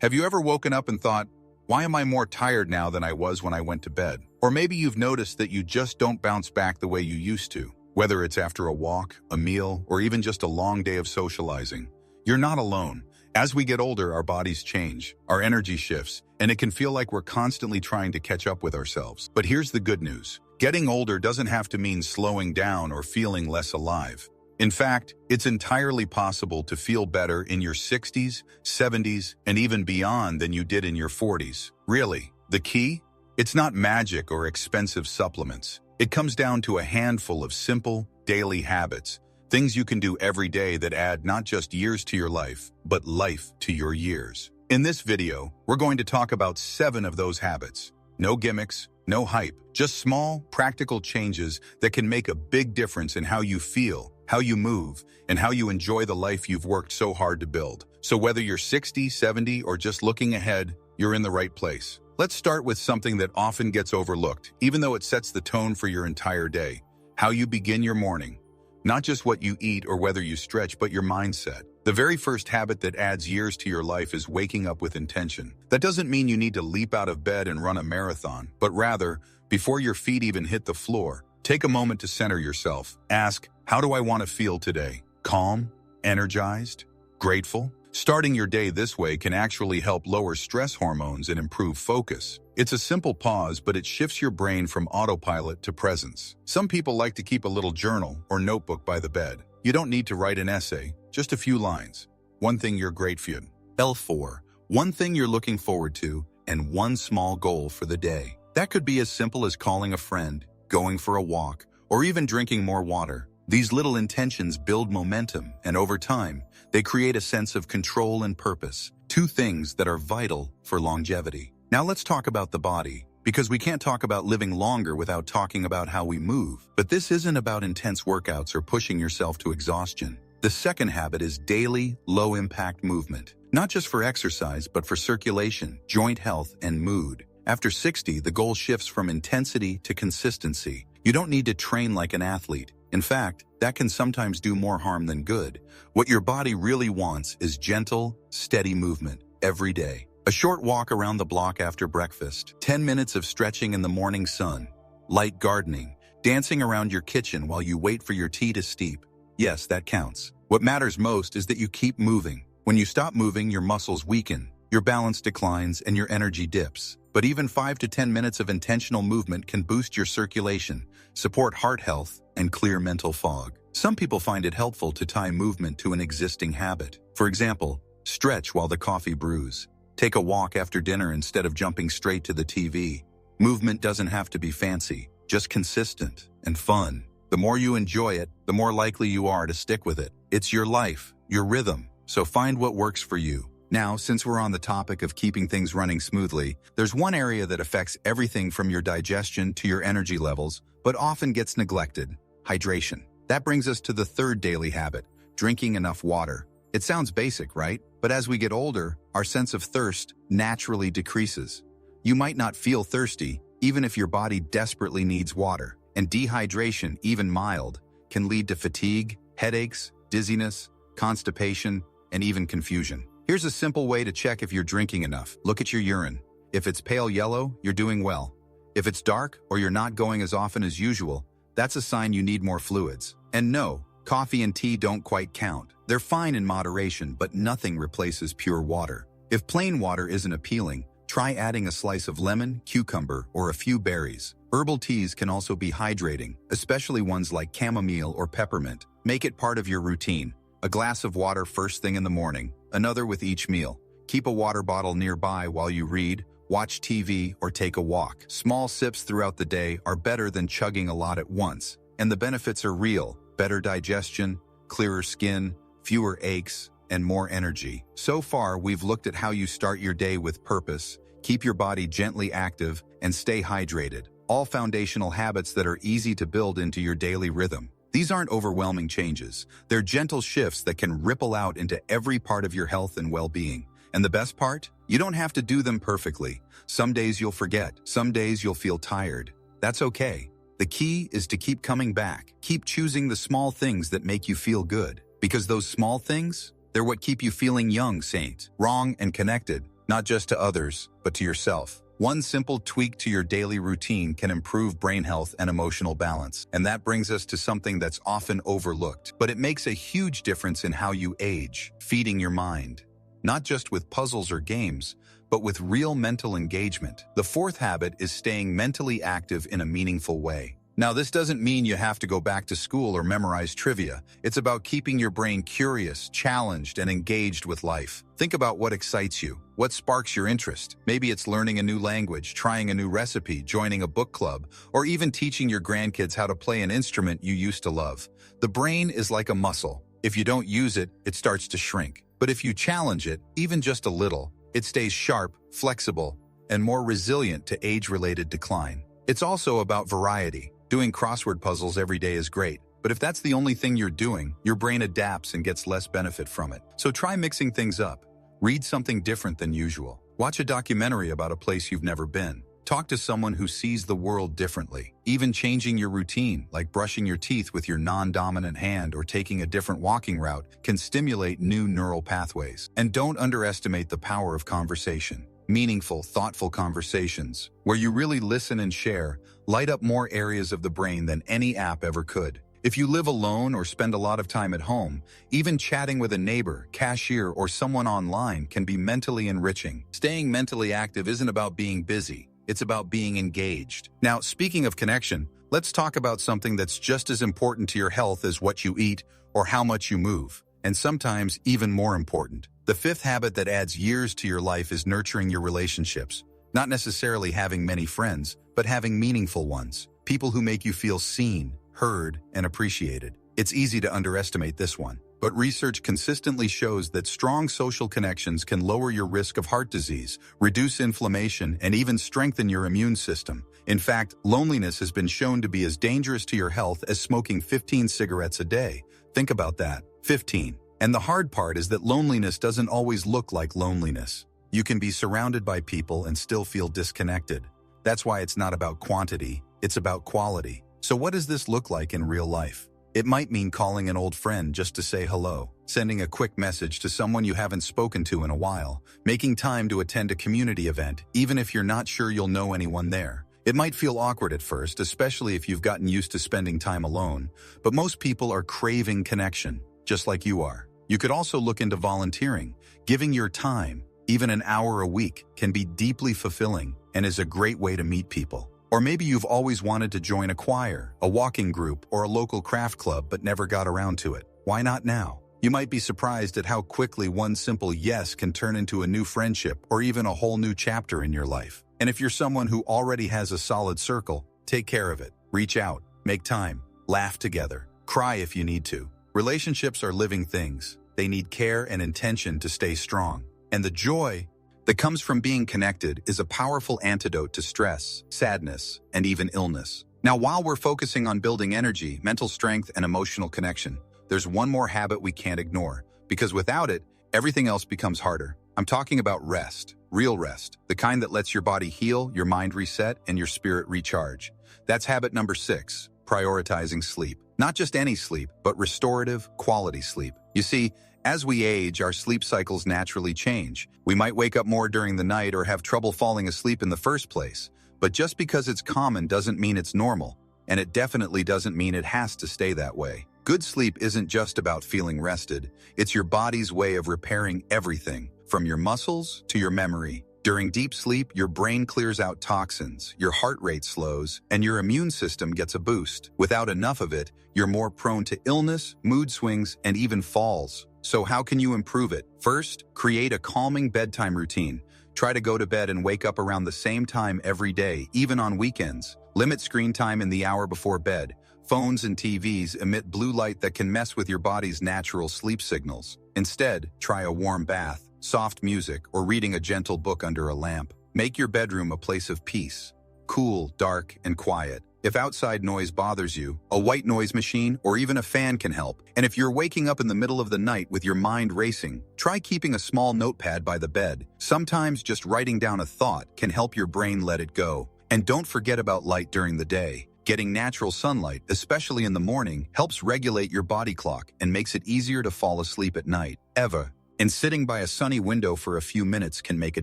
Have you ever woken up and thought, why am I more tired now than I was when I went to bed? Or maybe you've noticed that you just don't bounce back the way you used to. Whether it's after a walk, a meal, or even just a long day of socializing, you're not alone. As we get older, our bodies change, our energy shifts, and it can feel like we're constantly trying to catch up with ourselves. But here's the good news. Getting older doesn't have to mean slowing down or feeling less alive. In fact, it's entirely possible to feel better in your 60s, 70s, and even beyond than you did in your 40s. Really, the key? It's not magic or expensive supplements. It comes down to a handful of simple, daily habits, things you can do every day that add not just years to your life, but life to your years. In this video, we're going to talk about 7 of those habits. No gimmicks, no hype, just small, practical changes that can make a big difference in how you feel, how you move, and how you enjoy the life you've worked so hard to build. So whether you're 60, 70, or just looking ahead, you're in the right place. Let's start with something that often gets overlooked, even though it sets the tone for your entire day. How you begin your morning. Not just what you eat or whether you stretch, but your mindset. The very first habit that adds years to your life is waking up with intention. That doesn't mean you need to leap out of bed and run a marathon, but rather, before your feet even hit the floor, take a moment to center yourself. Ask, how do I want to feel today? Calm? Energized? Grateful? Starting your day this way can actually help lower stress hormones and improve focus. It's a simple pause, but it shifts your brain from autopilot to presence. Some people like to keep a little journal or notebook by the bed. You don't need to write an essay, just a few lines. One thing you're grateful for. L4. One thing you're looking forward to, and one small goal for the day. That could be as simple as calling a friend, going for a walk, or even drinking more water. These little intentions build momentum, and over time, they create a sense of control and purpose, 2 things that are vital for longevity. Now let's talk about the body, because we can't talk about living longer without talking about how we move. But this isn't about intense workouts or pushing yourself to exhaustion. The second habit is daily, low-impact movement. Not just for exercise, but for circulation, joint health, and mood. After 60, the goal shifts from intensity to consistency. You don't need to train like an athlete. In fact, that can sometimes do more harm than good. What your body really wants is gentle, steady movement every day. A short walk around the block after breakfast, 10 minutes of stretching in the morning sun, light gardening, dancing around your kitchen while you wait for your tea to steep. Yes, that counts. What matters most is that you keep moving. When you stop moving, your muscles weaken, your balance declines, and your energy dips. But even 5 to 10 minutes of intentional movement can boost your circulation, support heart health, and clear mental fog. Some people find it helpful to tie movement to an existing habit. For example, stretch while the coffee brews. Take a walk after dinner instead of jumping straight to the TV. Movement doesn't have to be fancy, just consistent and fun. The more you enjoy it, the more likely you are to stick with it. It's your life, your rhythm, so find what works for you. Now, since we're on the topic of keeping things running smoothly, there's one area that affects everything from your digestion to your energy levels, but often gets neglected: hydration. That brings us to the third daily habit: drinking enough water. It sounds basic, right? But as we get older, our sense of thirst naturally decreases. You might not feel thirsty, even if your body desperately needs water. And dehydration, even mild, can lead to fatigue, headaches, dizziness, constipation, and even confusion. Here's a simple way to check if you're drinking enough. Look at your urine. If it's pale yellow, you're doing well. If it's dark or you're not going as often as usual, that's a sign you need more fluids. And no, coffee and tea don't quite count. They're fine in moderation, but nothing replaces pure water. If plain water isn't appealing, try adding a slice of lemon, cucumber, or a few berries. Herbal teas can also be hydrating, especially ones like chamomile or peppermint. Make it part of your routine. A glass of water first thing in the morning, another with each meal. Keep a water bottle nearby while you read, watch TV, or take a walk. Small sips throughout the day are better than chugging a lot at once, and the benefits are real: better digestion, clearer skin, fewer aches, and more energy. So far, we've looked at how you start your day with purpose, keep your body gently active, and stay hydrated. All foundational habits that are easy to build into your daily rhythm. These aren't overwhelming changes. They're gentle shifts that can ripple out into every part of your health and well-being. And the best part? You don't have to do them perfectly. Some days you'll forget. Some days you'll feel tired. That's okay. The key is to keep coming back. Keep choosing the small things that make you feel good. Because those small things, they're what keep you feeling young, saint, strong, and connected. not just to others, but to yourself. One simple tweak to your daily routine can improve brain health and emotional balance. And that brings us to something that's often overlooked, but it makes a huge difference in how you age: feeding your mind. Not just with puzzles or games, but with real mental engagement. The fourth habit is staying mentally active in a meaningful way. Now, this doesn't mean you have to go back to school or memorize trivia. It's about keeping your brain curious, challenged, and engaged with life. Think about what excites you, what sparks your interest. Maybe it's learning a new language, trying a new recipe, joining a book club, or even teaching your grandkids how to play an instrument you used to love. The brain is like a muscle. If you don't use it, it starts to shrink. But if you challenge it, even just a little, it stays sharp, flexible, and more resilient to age-related decline. It's also about variety. Doing crossword puzzles every day is great, but if that's the only thing you're doing, your brain adapts and gets less benefit from it. So try mixing things up. Read something different than usual. Watch a documentary about a place you've never been. Talk to someone who sees the world differently. Even changing your routine, like brushing your teeth with your non-dominant hand or taking a different walking route, can stimulate new neural pathways. And don't underestimate the power of conversation. Meaningful, thoughtful conversations, where you really listen and share, light up more areas of the brain than any app ever could. If you live alone or spend a lot of time at home, even chatting with a neighbor, cashier, or someone online can be mentally enriching. Staying mentally active isn't about being busy. It's about being engaged. Now, speaking of connection, let's talk about something that's just as important to your health as what you eat or how much you move, and sometimes even more important. The fifth habit that adds years to your life is nurturing your relationships. Not necessarily having many friends, but having meaningful ones. People who make you feel seen, heard, and appreciated. It's easy to underestimate this one, but research consistently shows that strong social connections can lower your risk of heart disease, reduce inflammation, and even strengthen your immune system. In fact, loneliness has been shown to be as dangerous to your health as smoking 15 cigarettes a day. Think about that. 15. And the hard part is that loneliness doesn't always look like loneliness. You can be surrounded by people and still feel disconnected. That's why it's not about quantity, it's about quality. So what does this look like in real life? It might mean calling an old friend just to say hello, sending a quick message to someone you haven't spoken to in a while, making time to attend a community event, even if you're not sure you'll know anyone there. It might feel awkward at first, especially if you've gotten used to spending time alone, but most people are craving connection, just like you are. You could also look into volunteering. Giving your time, even an hour a week, can be deeply fulfilling and is a great way to meet people. Or maybe you've always wanted to join a choir, a walking group, or a local craft club but never got around to it. Why not now? You might be surprised at how quickly one simple yes can turn into a new friendship or even a whole new chapter in your life. And if you're someone who already has a solid circle, take care of it. Reach out, make time, laugh together, cry if you need to. Relationships are living things. They need care and intention to stay strong. And the joy that comes from being connected is a powerful antidote to stress, sadness, and even illness. Now, while we're focusing on building energy, mental strength, and emotional connection, there's one more habit we can't ignore, because without it, everything else becomes harder. I'm talking about rest, real rest, the kind that lets your body heal, your mind reset, and your spirit recharge. That's habit number 6, prioritizing sleep. Not just any sleep, but restorative, quality sleep. You see, as we age, our sleep cycles naturally change. We might wake up more during the night or have trouble falling asleep in the first place. But just because it's common doesn't mean it's normal, and it definitely doesn't mean it has to stay that way. Good sleep isn't just about feeling rested. It's your body's way of repairing everything, from your muscles to your memory. During deep sleep, your brain clears out toxins, your heart rate slows, and your immune system gets a boost. Without enough of it, you're more prone to illness, mood swings, and even falls. So how can you improve it? First, create a calming bedtime routine. Try to go to bed and wake up around the same time every day, even on weekends. Limit screen time in the hour before bed. Phones and TVs emit blue light that can mess with your body's natural sleep signals. Instead, try a warm bath, soft music, or reading a gentle book under a lamp. Make your bedroom a place of peace. Cool, dark, and quiet. If outside noise bothers you, a white noise machine or even a fan can help. And if you're waking up in the middle of the night with your mind racing, try keeping a small notepad by the bed. Sometimes just writing down a thought can help your brain let it go. And don't forget about light during the day. Getting natural sunlight, especially in the morning, helps regulate your body clock and makes it easier to fall asleep at night. Eva, And sitting by a sunny window for a few minutes can make a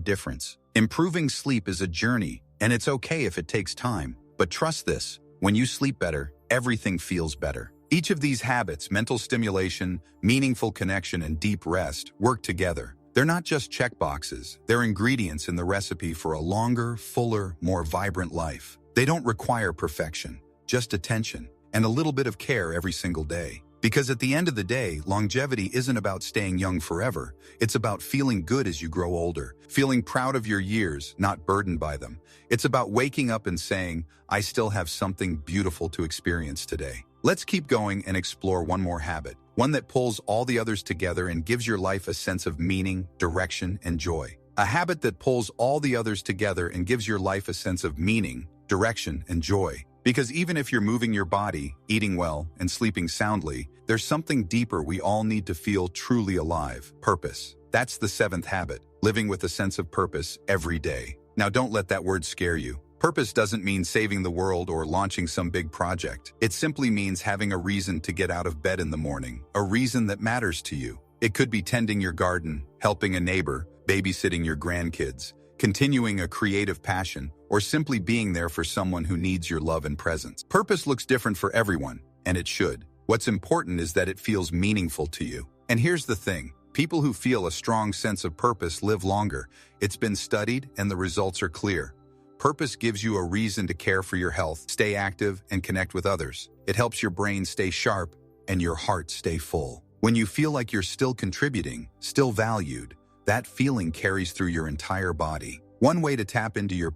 difference. Improving sleep is a journey, and it's okay if it takes time. But trust this, when you sleep better, everything feels better. Each of these habits, mental stimulation, meaningful connection, and deep rest, work together. They're not just checkboxes, they're ingredients in the recipe for a longer, fuller, more vibrant life. They don't require perfection, just attention, and a little bit of care every single day. Because at the end of the day, longevity isn't about staying young forever. It's about feeling good as you grow older, feeling proud of your years, not burdened by them. It's about waking up and saying, I still have something beautiful to experience today. Let's keep going and explore one more habit, one that pulls all the others together and gives your life a sense of meaning, direction, and joy. A habit that pulls all the others together and gives your life a sense of meaning, direction, and joy. Because even if you're moving your body, eating well, and sleeping soundly, there's something deeper we all need to feel truly alive: purpose. That's the seventh habit, living with a sense of purpose every day. Now don't let that word scare you. Purpose doesn't mean saving the world or launching some big project. It simply means having a reason to get out of bed in the morning, a reason that matters to you. It could be tending your garden, helping a neighbor, babysitting your grandkids, continuing a creative passion, or simply being there for someone who needs your love and presence. Purpose looks different for everyone, and it should. What's important is that it feels meaningful to you. And here's the thing. People who feel a strong sense of purpose live longer. It's been studied, and the results are clear. Purpose gives you a reason to care for your health, stay active, and connect with others. It helps your brain stay sharp and your heart stay full. When you feel like you're still contributing, still valued, that feeling carries through your entire body. One way to tap into your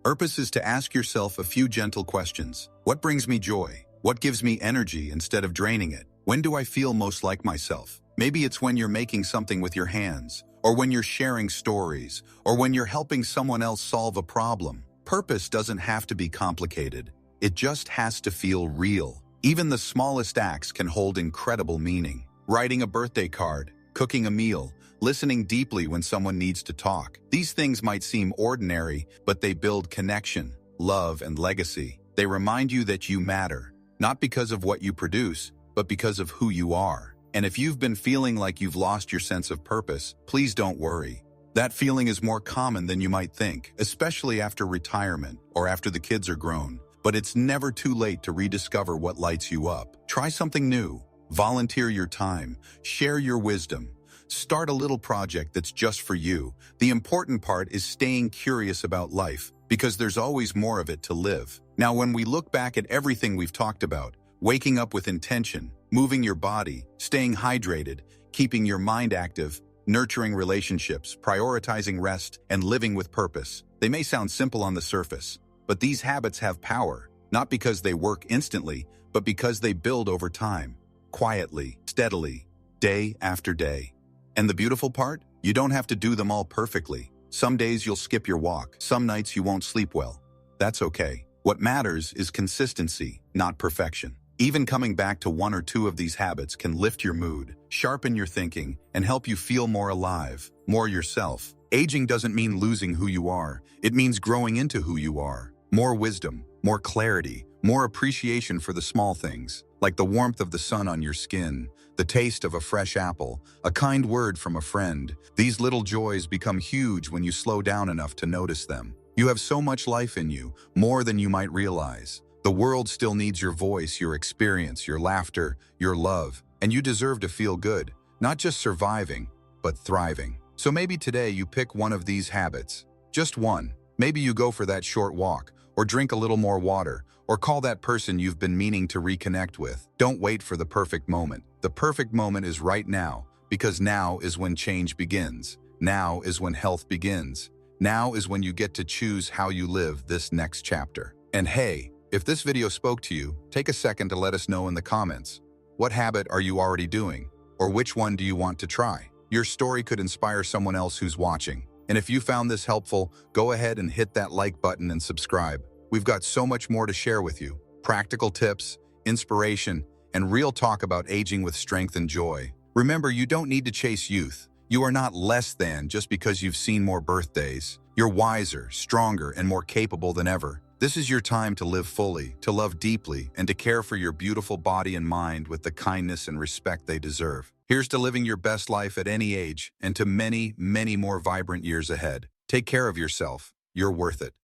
purpose is to ask yourself a few gentle questions. What brings me joy? What gives me energy instead of draining it? When do I feel most like myself? Maybe it's when you're making something with your hands, or when you're sharing stories, or when you're helping someone else solve a problem. Purpose doesn't have to be complicated. It just has to feel real. Even the smallest acts can hold incredible meaning. Writing a birthday card, cooking a meal, listening deeply when someone needs to talk. These things might seem ordinary, but they build connection, love, and legacy. They remind you that you matter, not because of what you produce, but because of who you are. And if you've been feeling like you've lost your sense of purpose, please don't worry. That feeling is more common than you might think, especially after retirement or after the kids are grown. But it's never too late to rediscover what lights you up. Try something new. Volunteer your time. Share your wisdom. Start a little project that's just for you. The important part is staying curious about life, because there's always more of it to live. Now, when we look back at everything we've talked about, waking up with intention, moving your body, staying hydrated, keeping your mind active, nurturing relationships, prioritizing rest, and living with purpose, they may sound simple on the surface, but these habits have power, not because they work instantly, but because they build over time, quietly, steadily, day after day. And the beautiful part? You don't have to do them all perfectly. Some days you'll skip your walk. Some nights you won't sleep well. That's okay. What matters is consistency, not perfection. Even coming back to one or two of these habits can lift your mood, sharpen your thinking, and help you feel more alive, more yourself. Aging doesn't mean losing who you are. It means growing into who you are. More wisdom, more clarity, more appreciation for the small things, like the warmth of the sun on your skin, the taste of a fresh apple, a kind word from a friend. These little joys become huge when you slow down enough to notice them. You have so much life in you, more than you might realize. The world still needs your voice, your experience, your laughter, your love, and you deserve to feel good, not just surviving, but thriving. So maybe today you pick one of these habits, just one. Maybe you go for that short walk, or drink a little more water, or call that person you've been meaning to reconnect with. Don't wait for the perfect moment. The perfect moment is right now, because now is when change begins. Now is when health begins. Now is when you get to choose how you live this next chapter. And hey, if this video spoke to you, take a second to let us know in the comments. What habit are you already doing? Or which one do you want to try? Your story could inspire someone else who's watching. And if you found this helpful, go ahead and hit that like button and subscribe. We've got so much more to share with you. Practical tips, inspiration, and real talk about aging with strength and joy. Remember, you don't need to chase youth. You are not less than just because you've seen more birthdays. You're wiser, stronger, and more capable than ever. This is your time to live fully, to love deeply, and to care for your beautiful body and mind with the kindness and respect they deserve. Here's to living your best life at any age and to many, many more vibrant years ahead. Take care of yourself. You're worth it.